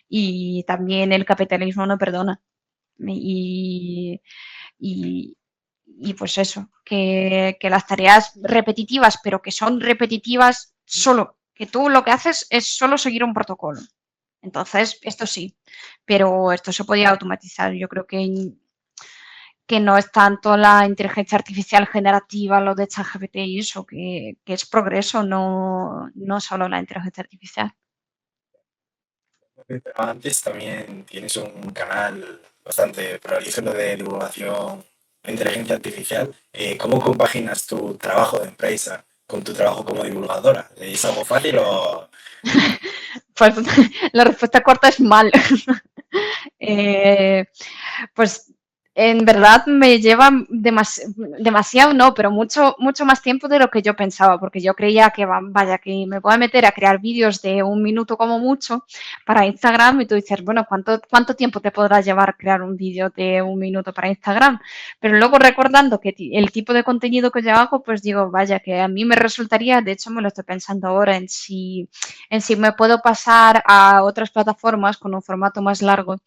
Y también el capitalismo no perdona. Y, y, y pues eso, que las tareas repetitivas, pero que son repetitivas solo, que tú lo que haces es solo seguir un protocolo. Entonces, esto sí, pero esto se podía automatizar. Yo creo que no es tanto la inteligencia artificial generativa, lo de ChatGPT y eso, que es progreso, no solo la inteligencia artificial. Pero antes también tienes un canal bastante prolífero de divulgación de inteligencia artificial. ¿Cómo compaginas tu trabajo de empresa con tu trabajo como divulgadora? ¿Es algo fácil o...? Pues la respuesta corta es mal. Eh, pues en verdad me lleva demasiado, no, pero mucho más tiempo de lo que yo pensaba, porque yo creía que, vaya, que me voy a meter a crear vídeos de un minuto como mucho para Instagram y tú dices, bueno, ¿cuánto tiempo te podrá llevar crear un vídeo de un minuto para Instagram? Pero luego recordando que el tipo de contenido que yo hago, pues digo, vaya, que a mí me resultaría, de hecho me lo estoy pensando ahora, en si me puedo pasar a otras plataformas con un formato más largo,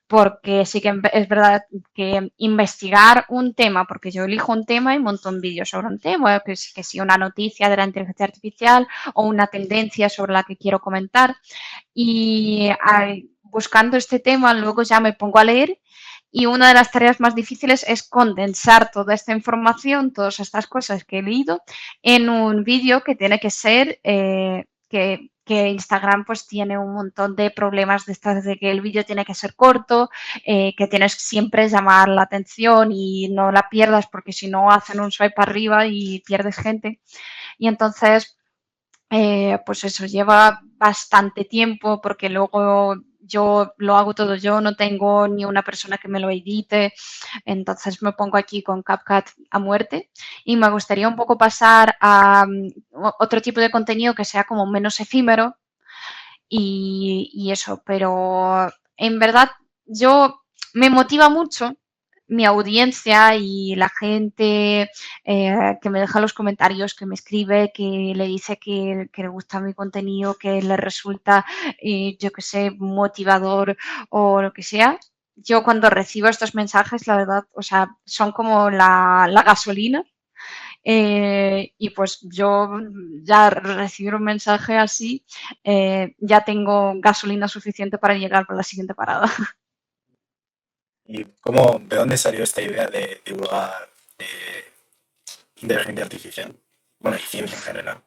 porque sí que es verdad que investigar un tema, porque yo elijo un tema y monto un vídeo sobre un tema, que si una noticia de la inteligencia artificial o una tendencia sobre la que quiero comentar, y buscando este tema luego ya me pongo a leer y una de las tareas más difíciles es condensar toda esta información, todas estas cosas que he leído en un vídeo que tiene que ser que Instagram pues tiene un montón de problemas de estas de que el vídeo tiene que ser corto, que tienes siempre llamar la atención y no la pierdas porque si no hacen un swipe arriba y pierdes gente. Y entonces, pues eso lleva bastante tiempo porque luego yo lo hago todo yo, no tengo ni una persona que me lo edite, entonces me pongo aquí con CapCut a muerte y me gustaría un poco pasar a otro tipo de contenido que sea como menos efímero y eso, pero en verdad yo me motiva mucho mi audiencia y la gente que me deja los comentarios, que me escribe, que le dice que le gusta mi contenido, que le resulta, yo que sé, motivador o lo que sea. Yo cuando recibo estos mensajes, la verdad, o sea, son como la gasolina y pues yo ya recibir un mensaje así, ya tengo gasolina suficiente para llegar para la siguiente parada. ¿Y cómo, de dónde salió esta idea de divulgar inteligencia artificial. Bueno, y ciencia en general.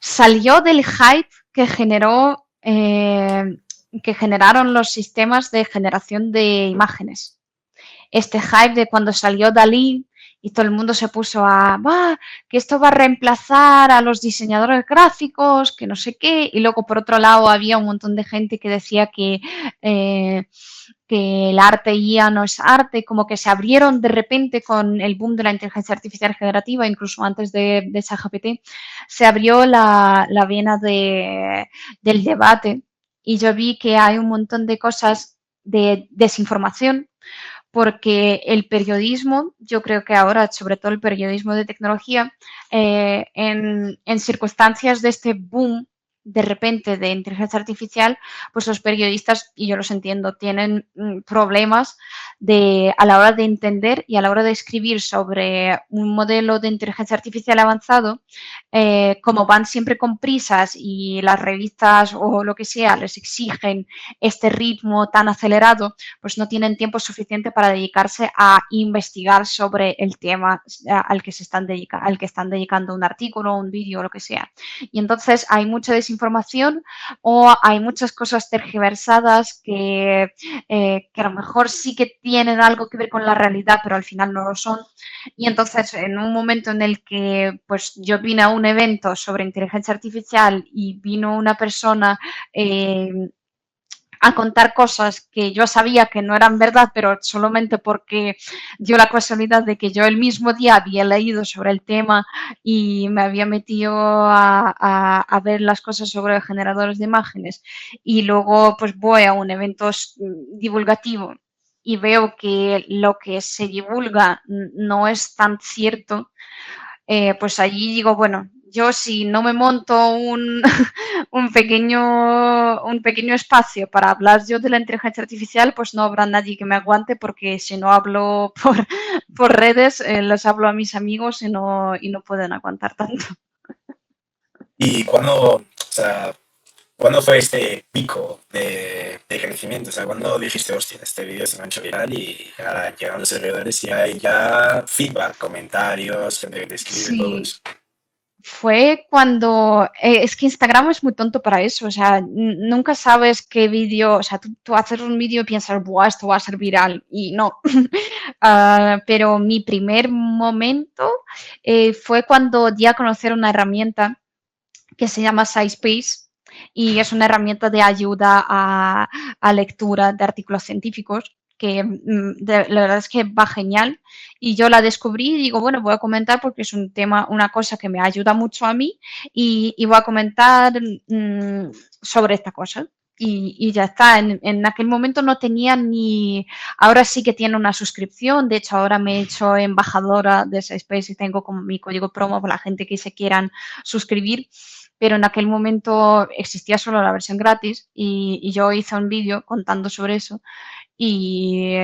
Salió del hype que generó, que generaron los sistemas de generación de imágenes. Este hype de cuando salió Dalí y todo el mundo se puso a, que esto va a reemplazar a los diseñadores gráficos, que no sé qué, y luego por otro lado había un montón de gente que decía eh, que el arte IA no es arte, como que se abrieron de repente con el boom de la inteligencia artificial generativa, incluso antes de ChatGPT, se abrió la vena del debate y yo vi que hay un montón de cosas de desinformación porque el periodismo, yo creo que ahora, sobre todo el periodismo de tecnología, en circunstancias de este boom de repente de inteligencia artificial, pues los periodistas, y yo los entiendo, tienen problemas a la hora de entender y a la hora de escribir sobre un modelo de inteligencia artificial avanzado, como van siempre con prisas y las revistas o lo que sea les exigen este ritmo tan acelerado, pues no tienen tiempo suficiente para dedicarse a investigar sobre el tema al que están dedicando un artículo, un vídeo o lo que sea. Y entonces hay mucha desinformación o hay muchas cosas tergiversadas que a lo mejor sí que tienen algo que ver con la realidad, pero al final no lo son. Y entonces, en un momento en el que pues yo vine a un evento sobre inteligencia artificial y vino una persona a contar cosas que yo sabía que no eran verdad, pero solamente porque dio la casualidad de que yo el mismo día había leído sobre el tema y me había metido a ver las cosas sobre generadores de imágenes y luego pues voy a un evento divulgativo y veo que lo que se divulga no es tan cierto, pues allí digo, bueno, yo si no me monto un pequeño espacio para hablar yo de la inteligencia artificial, pues no habrá nadie que me aguante porque si no hablo por redes, les hablo a mis amigos y no pueden aguantar tanto. ¿Y cuándo fue este pico de crecimiento? O sea, ¿cuándo dijiste, hostia, este vídeo se me ha hecho viral y ahora llegan los servidores y hay ya feedback, comentarios, gente que te escribe, todo Sí, eso? fue cuando, es que Instagram es muy tonto para eso, o sea, nunca sabes qué vídeo, o sea, tú haces un vídeo y piensas, buah, esto va a ser viral, y no. Pero mi primer momento fue cuando di a conocer una herramienta que se llama SciSpace y es una herramienta de ayuda a lectura de artículos científicos que la verdad es que va genial y yo la descubrí y digo, bueno, voy a comentar porque es un tema, una cosa que me ayuda mucho a mí y voy a comentar sobre esta cosa. Y ya está, en aquel momento no tenía ni, ahora sí que tiene una suscripción, de hecho ahora me he hecho embajadora de SciSpace y tengo como mi código promo para la gente que se quieran suscribir, pero en aquel momento existía solo la versión gratis y yo hice un vídeo contando sobre eso y,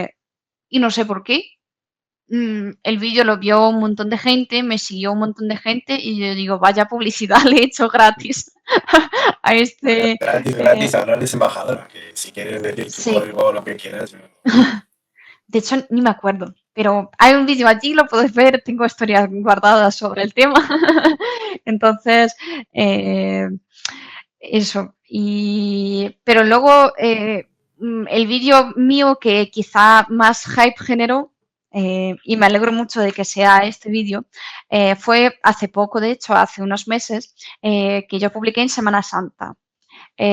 y no sé por qué. El vídeo lo vio un montón de gente, me siguió un montón de gente y yo digo, vaya publicidad le he hecho gratis a este... Gratis, eh, gratis, hablarles embajadora, que si quieres decir tu sí, código o lo que quieras. de hecho ni me acuerdo, pero hay un vídeo allí, lo podéis ver, tengo historias guardadas sobre el tema. Entonces, eh, eso. Pero luego el vídeo mío que quizá más hype generó, y me alegro mucho de que sea este vídeo, fue hace poco, de hecho, hace unos meses, que yo publiqué en Semana Santa.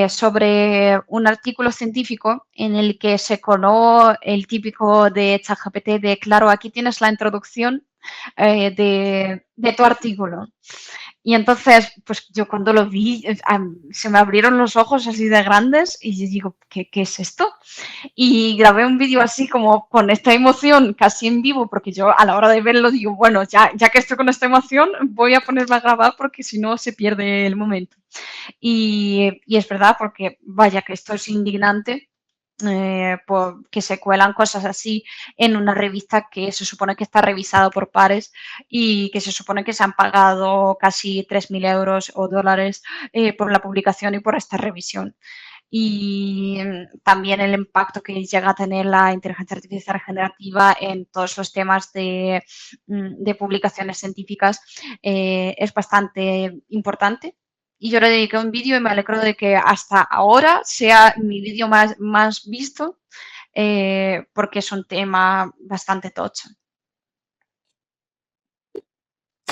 Sobre un artículo científico en el que se coló el típico de ChatGPT de, claro, aquí tienes la introducción de tu artículo. Y entonces, pues yo cuando lo vi, se me abrieron los ojos así de grandes y yo digo, ¿qué es esto? Y grabé un vídeo así como con esta emoción casi en vivo, porque yo a la hora de verlo digo, bueno, ya que estoy con esta emoción, voy a ponerme a grabar porque si no se pierde el momento. Y es verdad, porque vaya que esto es indignante, que se cuelan cosas así en una revista que se supone que está revisada por pares y que se supone que se han pagado casi 3.000 euros o dólares por la publicación y por esta revisión. y también el impacto que llega a tener la inteligencia artificial generativa en todos los temas de publicaciones científicas es bastante importante. Y yo le dediqué un vídeo y me alegro de que hasta ahora sea mi vídeo más visto porque es un tema bastante tocho.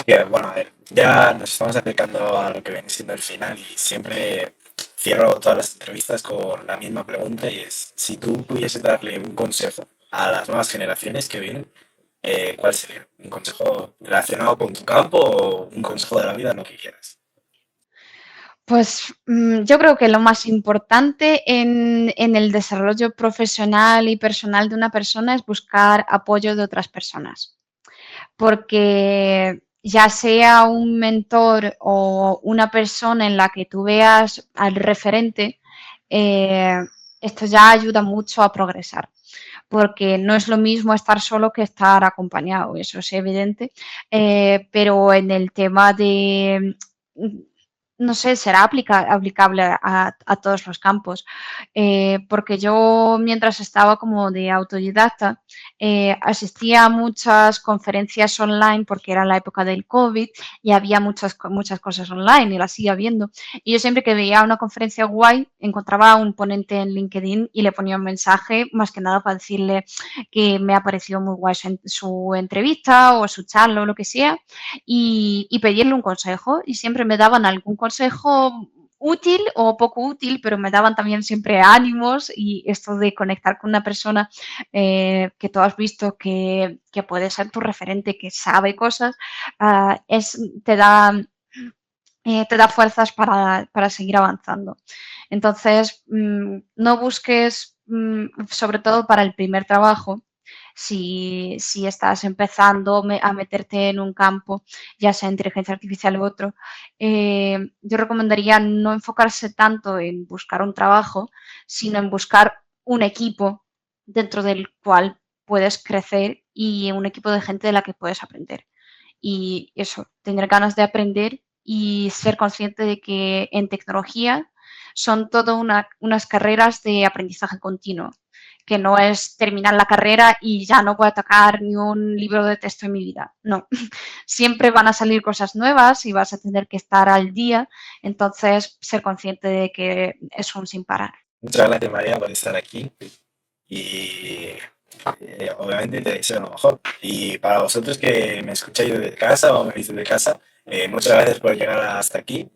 Que, bueno, a ver, ya nos estamos acercando a lo que viene siendo el final y siempre cierro todas las entrevistas con la misma pregunta y es, si tú pudieses darle un consejo a las nuevas generaciones que vienen, ¿cuál sería? ¿Un consejo relacionado con tu campo o un consejo de la vida, lo que quieras? Pues yo creo que lo más importante en el desarrollo profesional y personal de una persona es buscar apoyo de otras personas, porque ya sea un mentor o una persona en la que tú veas al referente, eh, esto ya ayuda mucho a progresar, porque no es lo mismo estar solo que estar acompañado, eso es evidente, pero en el tema de no sé, será aplicable a todos los campos. Porque yo, mientras estaba como de autodidacta, asistía a muchas conferencias online porque era la época del COVID y había muchas cosas online y las sigue viendo. Y yo siempre que veía una conferencia guay, encontraba a un ponente en LinkedIn y le ponía un mensaje, más que nada para decirle que me ha parecido muy guay su entrevista o su charla o lo que sea y pedirle un consejo y siempre me daban algún consejo útil o poco útil, pero me daban también siempre ánimos y esto de conectar con una persona que tú has visto que puede ser tu referente, que sabe cosas, te te da fuerzas para seguir avanzando. Entonces, no busques, sobre todo para el primer trabajo, si estás empezando a meterte en un campo, ya sea inteligencia artificial u otro, yo recomendaría no enfocarse tanto en buscar un trabajo, sino en buscar un equipo dentro del cual puedes crecer y un equipo de gente de la que puedes aprender. Y eso, tener ganas de aprender y ser consciente de que en tecnología son todo unas carreras de aprendizaje continuo, que no es terminar la carrera y ya no voy a tocar ni un libro de texto en mi vida. No, siempre van a salir cosas nuevas y vas a tener que estar al día, entonces ser consciente de que es un sin parar. Muchas gracias, María, por estar aquí y obviamente te deseo lo mejor. Y para vosotros que me escucháis desde casa o me veis desde casa, muchas gracias por llegar hasta aquí.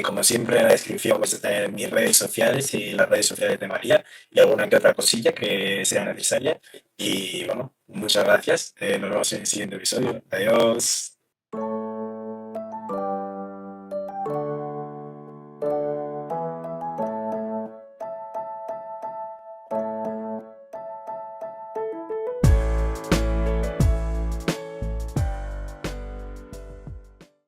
Como siempre, en la descripción vais a tener mis redes sociales y las redes sociales de María y alguna que otra cosilla que sea necesaria. Y bueno, muchas gracias. Nos vemos en el siguiente episodio. Adiós.